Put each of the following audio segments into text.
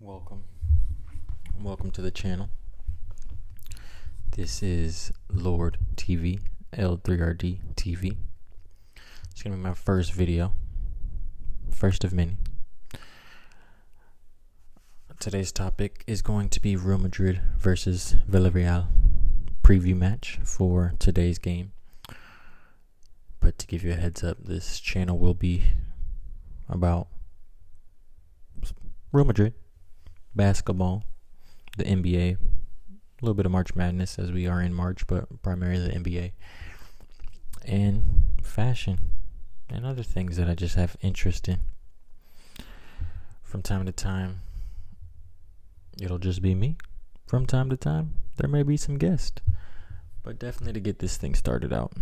Welcome to the channel. This is Lord TV, L3RD TV. It's gonna be my first video, first of many. Today's topic is going to be Real Madrid versus Villarreal preview match for today's game. But to give you a heads up, this channel will be about Real Madrid, basketball, the NBA, a little bit of March Madness as we are in March, but primarily the NBA, and fashion and other things that I just have interest in. From time to time, it'll just be me. From time to time, there may be some guests, but definitely to get this thing started out,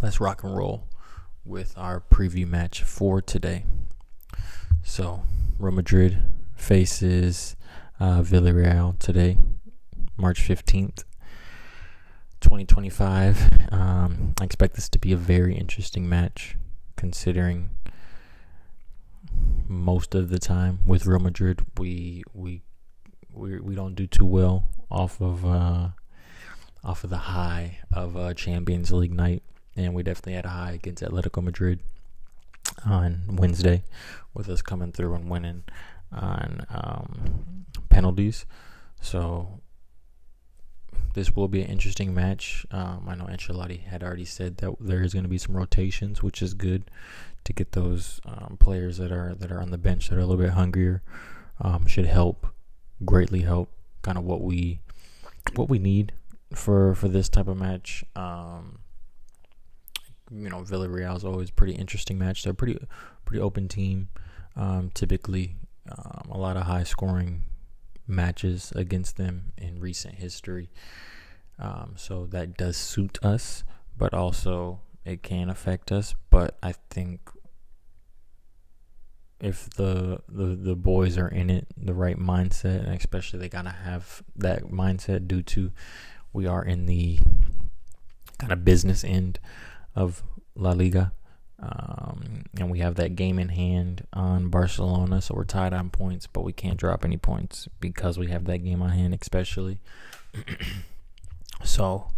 let's rock and roll with our preview match for today. So, Real Madrid faces Villarreal today, March 15th, 2025. I expect this to be a very interesting match, considering most of the time with Real Madrid, we don't do too well off of the high of Champions League night, and we definitely had a high against Atletico Madrid on Wednesday, with us coming through and winning on penalties. So this will be an interesting match. I know Ancelotti had already said that there is going to be some rotations, which is good to get those players that are on the bench that are a little bit hungrier. Should greatly help kind of what we need for this type of match. Villarreal is always a pretty interesting match. They're a pretty open team. Typically, a lot of high scoring matches against them in recent history. So that does suit us, but also it can affect us. But I think if the boys are in it, the right mindset, and especially they gotta have that mindset due to we are in the kind of business end of La Liga, and we have that game in hand on Barcelona, so we're tied on points, but we can't drop any points because we have that game on hand, especially. So,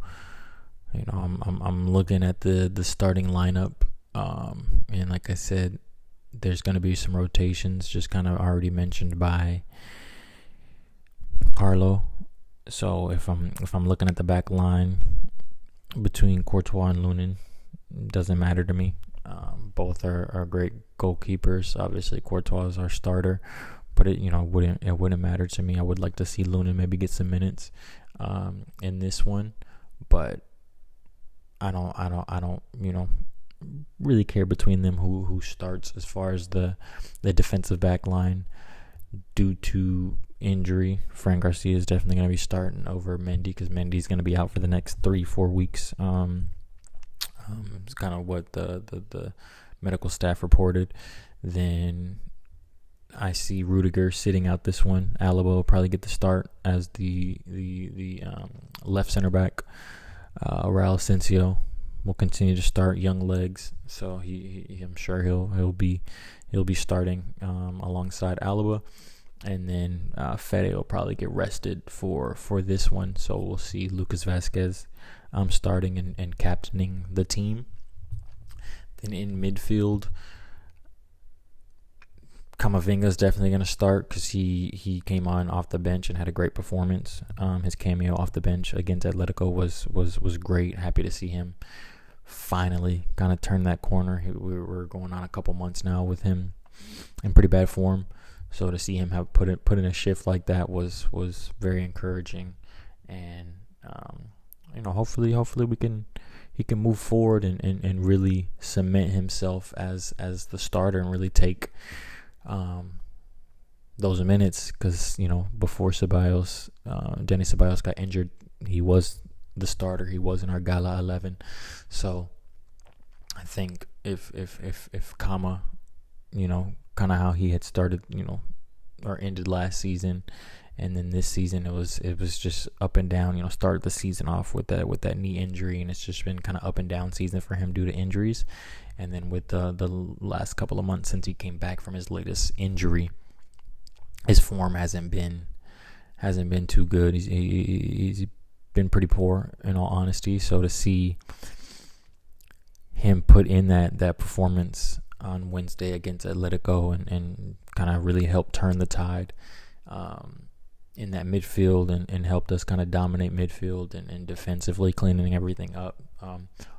I'm looking at the starting lineup, and like I said, there's going to be some rotations, just kind of already mentioned by Carlo. So if I'm looking at the back line between Courtois and Lunin, doesn't matter to me. Both are great goalkeepers. Obviously, Courtois is our starter, but it wouldn't matter to me. I would like to see Lunin maybe get some minutes in this one, but I don't really care between them who starts as far as the defensive back line. Due to injury, Fran Garcia is definitely going to be starting over Mendy, because Mendy's going to be out for the next 3-4 weeks. It's kind of what the medical staff reported. Then I see Rudiger sitting out this one. Alaba will probably get the start as the left center back. Raul Asensio will continue to start, young legs, so I'm sure he'll be starting alongside Alaba. And then Fede will probably get rested for this one, so we'll see Lucas Vazquez starting and captaining the team. Then in midfield, Camavinga's definitely going to start, because he came on off the bench and had a great performance. His cameo off the bench against Atletico was great. Happy to see him finally kind of turn that corner. We were going on a couple months now with him in pretty bad form. So to see him have put in a shift like that was very encouraging, and hopefully he can move forward and really cement himself as the starter and really take those minutes, because before Denis Ceballos got injured, he was the starter. He was in our Gala 11. So I think if Kama, kind of how he had started, or ended last season, and then this season it was just up and down. Started the season off with that knee injury, and it's just been kind of up and down season for him due to injuries. And then with the last couple of months since he came back from his latest injury, his form hasn't been too good. He's been pretty poor, in all honesty. So to see him put in that performance on Wednesday against Atletico and kind of really help turn the tide in that midfield and helped us kind of dominate midfield and defensively cleaning everything up.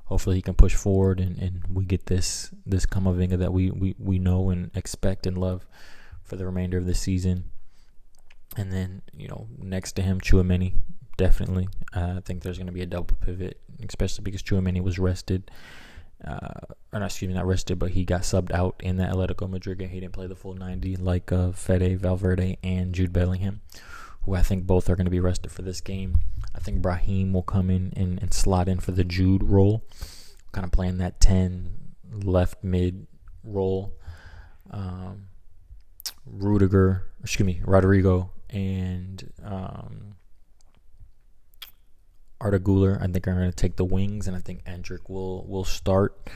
Hopefully he can push forward and we get this Camavinga that we know and expect and love for the remainder of the season. And then, next to him, Tchouaméni, definitely. I think there's going to be a double pivot, especially because Tchouaméni was rested. Not rested, but he got subbed out in that Atletico Madrid game. He didn't play the full 90 like Fede Valverde and Jude Bellingham, who I think both are going to be rested for this game. I think Brahim will come in and slot in for the Jude role, kind of playing that 10 left mid role. Rodrigo and Arda Güler, I think, are going to take the wings, and I think Endrick will start.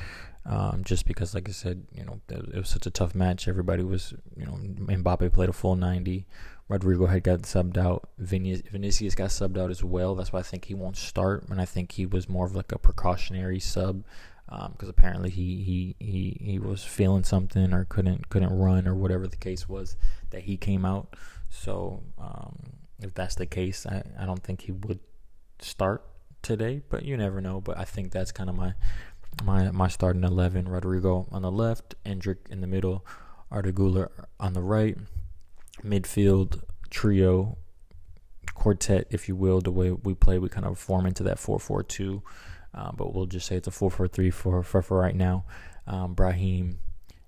Just because, like I said, it was such a tough match. Everybody was, Mbappe played a full 90. Rodrigo had got subbed out. Vinicius got subbed out as well. That's why I think he won't start, and I think he was more of like a precautionary sub because apparently he was feeling something or couldn't run or whatever the case was that he came out. So if that's the case, I don't think he would start today, but you never know. But I think that's kind of my starting 11. Rodrigo on the left, Endrick in the middle, Arda Güler on the right, midfield trio, quartet, if you will. The way we play, we kind of form into that 4-4-2, but we'll just say it's a 4-4-3 for right now. Brahim,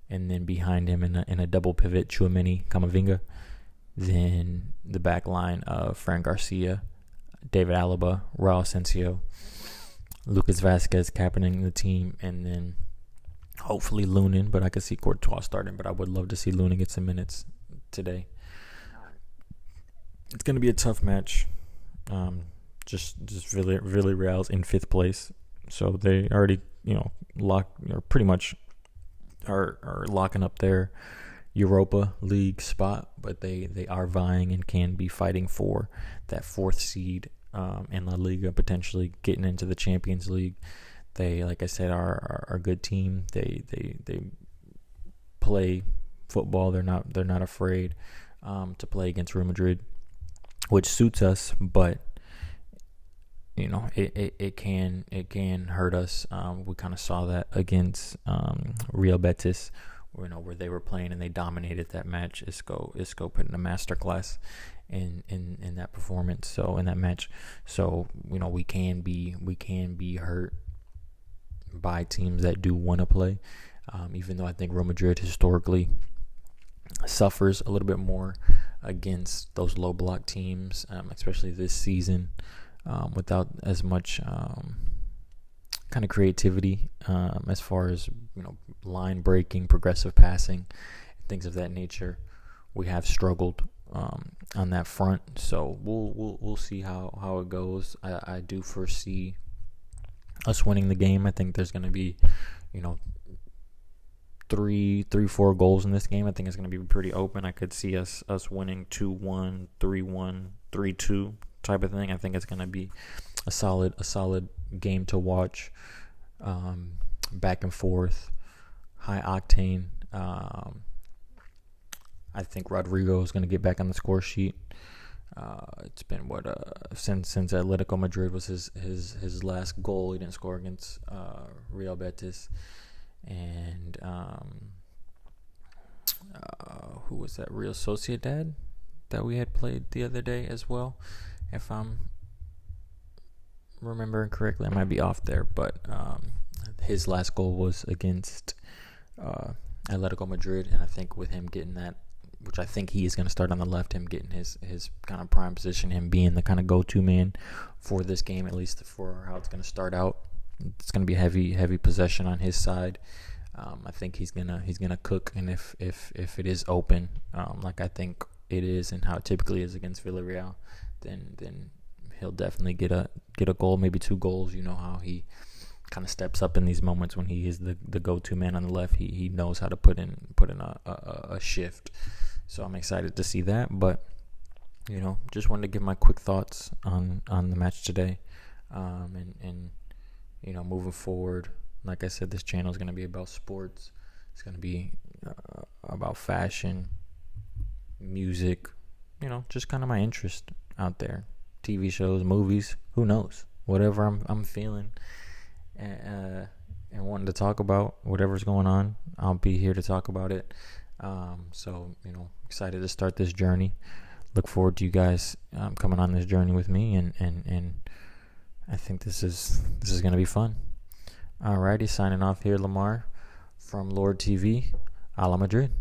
and then behind him in a double pivot, Tchouaméni, Camavinga. Then the back line of Fran Garcia, David Alaba, Raul Asensio, Lucas Vazquez captaining the team, and then hopefully Lunin, but I could see Courtois starting, but I would love to see Lunin get some minutes today. It's going to be a tough match. Just Villarreal's in 5th place, so they already, pretty much are locking up their Europa League spot, but they are vying and can be fighting for that 4th seed in La Liga, potentially getting into the Champions League. They, like I said, are a good team. They play football. They're not afraid to play against Real Madrid, which suits us, but it can hurt us. We kind of saw that against Real Betis, where they were playing and they dominated that match. Isco put in a masterclass in that performance. So in that match, we can be hurt by teams that do want to play. Even though I think Real Madrid historically suffers a little bit more against those low block teams, especially this season, without as much kind of creativity as far as line breaking, progressive passing, things of that nature. We have struggled on that front, so we'll see how it goes. I do foresee us winning the game. I think there's going to be 3-4 goals in this game. I think it's going to be pretty open. I could see us winning 2-1, 3-1, 3-2 type of thing. I think it's going to be a solid game to watch. Back and forth, high octane. I think Rodrigo is going to get back on the score sheet. It's been since Atletico Madrid was his last goal. He didn't score against Real Betis, and who was that? Real Sociedad that we had played the other day as well, if I'm remembering correctly. I might be off there, but his last goal was against Atletico Madrid, and I think with him getting that, which I think he is going to start on the left, him getting his kind of prime position, him being the kind of go-to man for this game, at least for how it's going to start out. It's going to be heavy possession on his side. I think he's gonna cook, and if it is open, like I think it is, and how it typically is against Villarreal, then he'll definitely get a goal, maybe 2 goals. You know how he kind of steps up in these moments when he is the go-to man on the left. He knows how to put in a shift. So I'm excited to see that. But just wanted to give my quick thoughts on the match today, and moving forward. Like I said, this channel is going to be about sports. It's going to be about fashion, music, just kind of my interest out there. TV shows, movies, who knows? Whatever I'm feeling and wanting to talk about, whatever's going on, I'll be here to talk about it. So excited to start this journey. Look forward to you guys coming on this journey with me, and I think this is going to be fun. Alrighty, signing off here, Lamar from Lord TV. Hala Madrid.